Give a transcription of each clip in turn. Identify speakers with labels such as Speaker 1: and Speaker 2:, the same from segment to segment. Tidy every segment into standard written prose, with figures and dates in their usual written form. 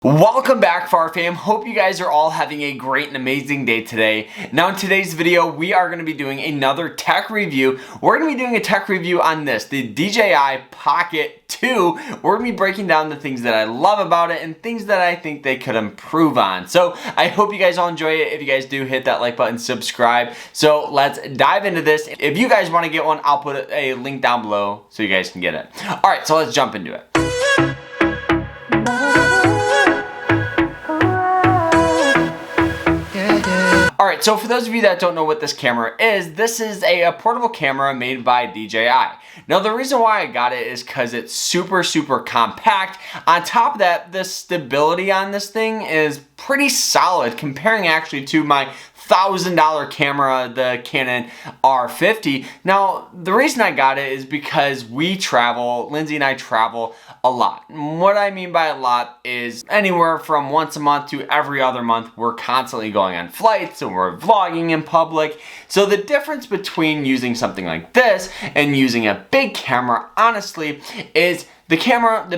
Speaker 1: Welcome back, Farr fam. Hope you guys are all having a great and amazing day today. Now in today's video, we are going to be doing another tech review. We're going to be doing a tech review on this, the DJI Pocket 2. We're going to be breaking down the things that I love about it and things that I think they could improve on. So I hope you guys all enjoy it. If you guys do, hit that like button, subscribe. So let's dive into this. If you guys want to get one, I'll put a link down below so you guys can get it. All right, so let's jump into it. Alright, so for those of you that don't know what this camera is, this is a portable camera made by DJI. Now the reason why I got it is because it's super compact. On top of that, the stability on this thing is pretty solid comparing actually to my $1,000 camera, the Canon R50. Now, the reason I got it is because we travel, Lindsay and I travel a lot. And what I mean by a lot is anywhere from once a month to every other month, we're constantly going on flights and we're vlogging in public. So the difference between using something like this and using a big camera, honestly, is the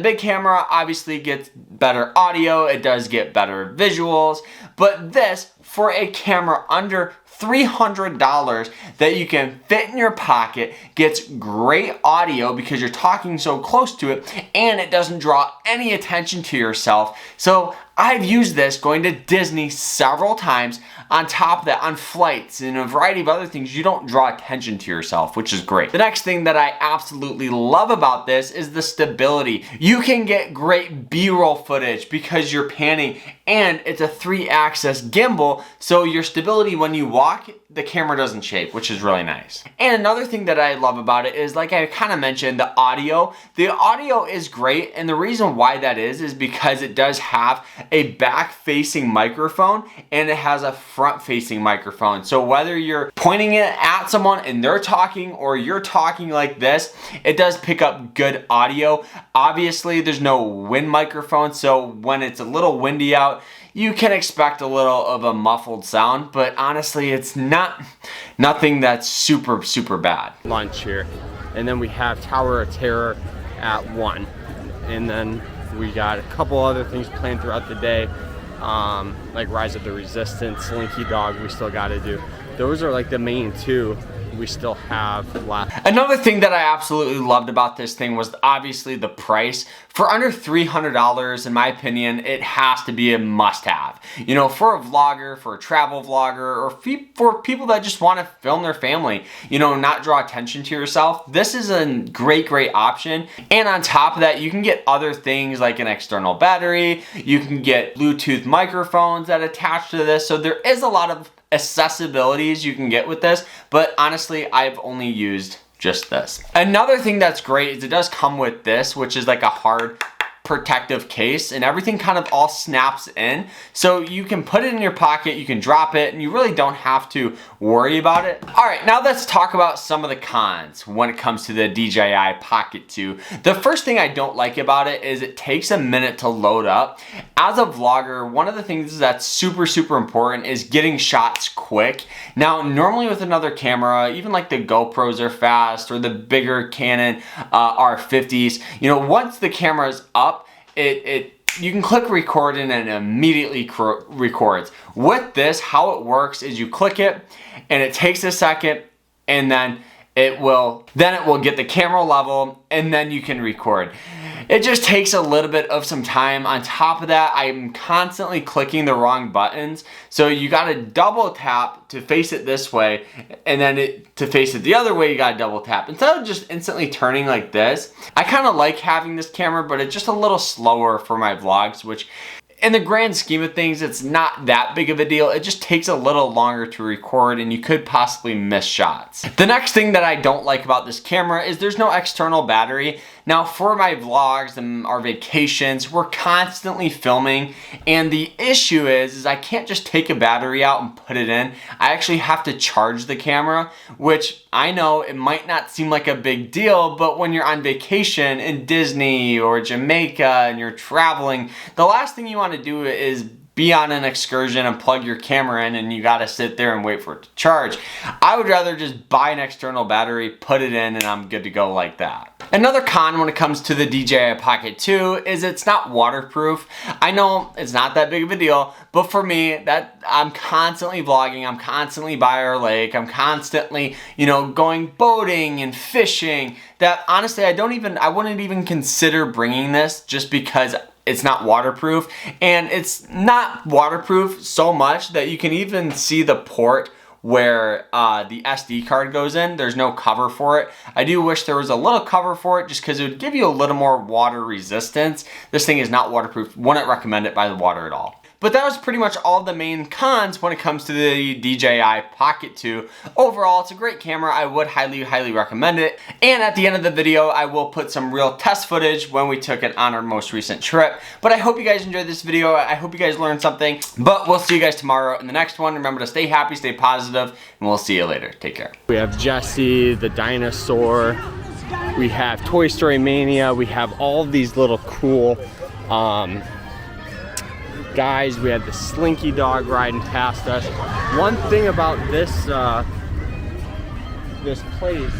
Speaker 1: big camera obviously gets better audio, it does get better visuals, but this, for a camera under $300 that you can fit in your pocket, gets great audio because you're talking so close to it, and it doesn't draw any attention to yourself. So I've used this going to Disney several times. On top of that, on flights and a variety of other things, you don't draw attention to yourself, which is great. The next thing that I absolutely love about this is the stability. You can get great B-roll footage because you're panning, and it's a 3-axis gimbal, so your stability when you walk, the camera doesn't shake, which is really nice. And another thing that I love about it is, like I kind of mentioned, the audio. The audio is great, and the reason why that is because it does have a back-facing microphone and it has a front-facing microphone. So whether you're pointing it at someone and they're talking or you're talking like this, it does pick up good audio. Obviously, there's no wind microphone, so when it's a little windy out, you can expect a little of a muffled sound, but honestly, it's nothing that's super bad.
Speaker 2: Lunch here, and then we have Tower of Terror at 1, and then we got a couple other things planned throughout the day, like Rise of the Resistance, Slinky Dog we still got to do. Those are like the main two we still have left.
Speaker 1: Another thing that I absolutely loved about this thing was obviously the price. For under $300, in my opinion, it has to be a must-have. You know, for a vlogger, for a travel vlogger, or for people that just want to film their family, you know, not draw attention to yourself, this is a great option. And on top of that, you can get other things like an external battery, you can get Bluetooth microphones that attach to this, so there is a lot of accessibilities you can get with this, but honestly, I've only used just this. Another thing that's great is it does come with this, which is like a hard protective case, and everything kind of all snaps in, so you can put it in your pocket, you can drop it, and you really don't have to worry about it. All right, now let's talk about some of the cons when it comes to the DJI Pocket 2. The first thing I don't like about it is it takes a minute to load up. As a vlogger, one of the things that's super important is getting shots quick. Now, normally with another camera, even like the GoPros are fast, or the bigger Canon R50s, you know, once the camera is up, you can click record and it immediately records. With this, how it works is you click it and it takes a second, and then it will get the camera level, and then you can record. It just takes a little bit of some time. On top of that, I'm constantly clicking the wrong buttons, so you gotta double tap to face it this way, and then to face it the other way, you gotta double tap. Instead of just instantly turning like this, I kinda like having this camera, but it's just a little slower for my vlogs, which in the grand scheme of things, it's not that big of a deal. It just takes a little longer to record, and you could possibly miss shots. The next thing that I don't like about this camera is there's no external battery. Now, for my vlogs and our vacations, we're constantly filming, and the issue is I can't just take a battery out and put it in. I actually have to charge the camera, which I know it might not seem like a big deal, but when you're on vacation in Disney or Jamaica and you're traveling, the last thing you want to do is be on an excursion and plug your camera in and you gotta sit there and wait for it to charge. I would rather just buy an external battery, put it in, and I'm good to go like that. Another con when it comes to the DJI Pocket 2 is it's not waterproof. I know it's not that big of a deal, but for me, that I'm constantly vlogging, I'm constantly by our lake, I'm constantly, you know, going boating and fishing, that honestly I wouldn't even consider bringing this just because it's not waterproof. And it's not waterproof so much that you can even see the port where the SD card goes in. There's no cover for it. I do wish there was a little cover for it just because it would give you a little more water resistance. This thing is not waterproof. Wouldn't recommend it by the water at all. But that was pretty much all the main cons when it comes to the DJI Pocket 2. Overall, it's a great camera. I would highly recommend it. And at the end of the video, I will put some real test footage when we took it on our most recent trip. But I hope you guys enjoyed this video. I hope you guys learned something. But we'll see you guys tomorrow in the next one. Remember to stay happy, stay positive, and we'll see you later. Take care.
Speaker 2: We have Jesse, the dinosaur. We have Toy Story Mania. We have all of these little cool guys. We had the Slinky dog riding past us. One thing about this this place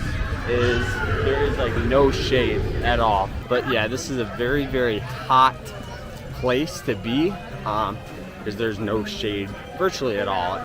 Speaker 2: is there is like no shade at all. But yeah, this is a very hot place to be because there's no shade virtually at all.